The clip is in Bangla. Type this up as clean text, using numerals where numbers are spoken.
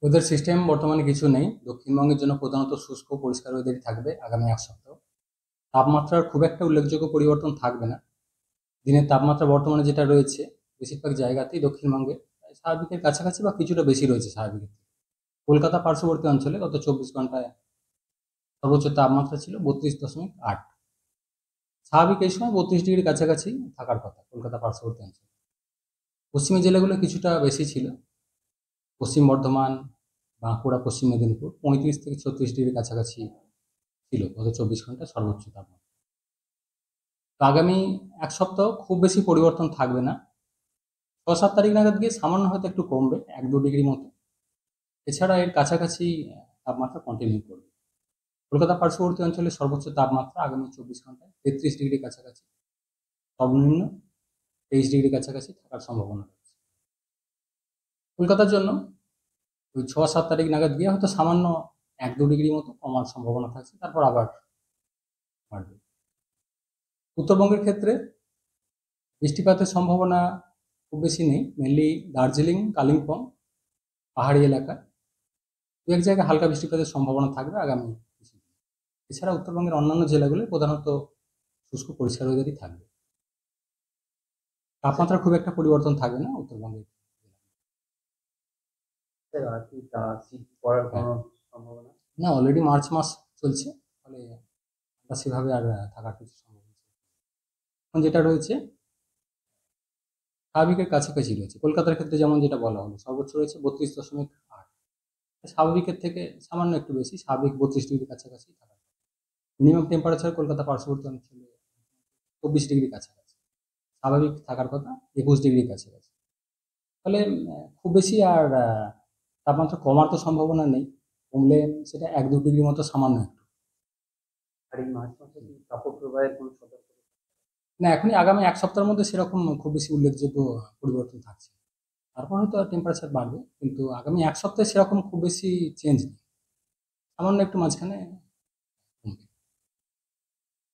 ওয়েদার সিস্টেম বর্তমানে কিছু নেই। দক্ষিণবঙ্গের জন্য প্রধানত শুষ্ক পরিষ্কার ওয়েদারই থাকবে আগামী এক সপ্তাহ। তাপমাত্রার খুব একটা উল্লেখযোগ্য পরিবর্তন থাকবে না। দিনের তাপমাত্রা বর্তমানে যেটা রয়েছে বেশিরভাগ জায়গাতেই দক্ষিণবঙ্গে স্বাভাবিকের কাছাকাছি বা কিছুটা বেশি রয়েছে স্বাভাবিকের থেকে। কলকাতা পার্শ্ববর্তী অঞ্চলে গত 24 ঘন্টায় সর্বোচ্চ তাপমাত্রা ছিল 32.8। স্বাভাবিক এই সময় 32 ডিগ্রির কাছাকাছি থাকার কথা কলকাতা পার্শ্ববর্তী অঞ্চলে। পশ্চিমী জেলাগুলো কিছুটা বেশি ছিল। পশ্চিম বর্ধমান, বাঁকুড়া, পশ্চিম মেদিনীপুর 35 থেকে 36 ডিগ্রির কাছাকাছি ছিল গত 24 ঘন্টায় সর্বোচ্চ তাপমাত্রা। তো আগামী এক সপ্তাহ খুব বেশি পরিবর্তন থাকবে না। 6-7 তারিখ নাগাদ গিয়ে সামান্য হয়তো একটু কমবে, 1-2 ডিগ্রি মতো। এছাড়া এর কাছাকাছি তাপমাত্রা কন্টিনিউ করবে। কলকাতা পার্শ্ববর্তী অঞ্চলে সর্বোচ্চ তাপমাত্রা আগামী 24 ঘন্টায় 33 ডিগ্রির কাছাকাছি, সর্বনিম্ন 23 ডিগ্রির কাছাকাছি থাকার সম্ভাবনা রয়েছে। কলকাতার জন্য ওই 6-7 তারিখ নাগাদ গিয়ে হয়তো সামান্য 1-2 ডিগ্রি মতো কমার সম্ভাবনা থাকছে, তারপর আবার বাড়বে। উত্তরবঙ্গের ক্ষেত্রে বৃষ্টিপাতের সম্ভাবনা খুব বেশি নেই। মেনলি দার্জিলিং, কালিম্পং পাহাড়ি এলাকা দু এক জায়গায় হালকা বৃষ্টিপাতের সম্ভাবনা থাকবে আগামী কিছুদিন। এছাড়া উত্তরবঙ্গের অন্যান্য জেলাগুলো প্রধানত শুষ্ক পরিষ্কার ওয়েদারই থাকবে। তাপমাত্রা খুব একটা পরিবর্তন থাকবে না উত্তরবঙ্গে। আর কি শীত পড়ার হ্যাঁ, কোনো সম্ভাবনা? না, অলরেডি মার্চ মাস চলছে, ফলে আমরা সেভাবে আর থাকার কিছু সম্ভাবনা নেই। এখন যেটা রয়েছে স্বাভাবিকের কাছাকাছি রয়েছে। কলকাতার ক্ষেত্রে যেমন যেটা বলা হলো সর্বোচ্চ রয়েছে 32.8। স্বাভাবিকের থেকে সামান্য একটু বেশি, স্বাভাবিক 32 ডিগ্রির কাছাকাছি থাকার কথা। মিনিমাম টেম্পারেচার কলকাতা পার্শ্ববর্তী অঞ্চলে 24 ডিগ্রির কাছাকাছি, স্বাভাবিক থাকার কথা 21 ডিগ্রির কাছাকাছি। ফলে খুব বেশি আর তাপমাত্রা কমার তো সম্ভাবনা নেই। কমলে সেটা 1-2 ডিগ্রি মতো সামান্য একটু। আর এই মার্চ মাসে কি কাপড় প্রবাহের কোনো সতর্কতা? না, এখনই আগামী এক সপ্তাহের মধ্যে সেরকম খুব বেশি উল্লেখযোগ্য পরিবর্তন থাকছে না। তারপর হয়তো টেম্পারেচার বাড়বে, কিন্তু আগামী এক সপ্তাহে সেরকম খুব বেশি চেঞ্জ নেই। সামান্য একটু মাঝখানে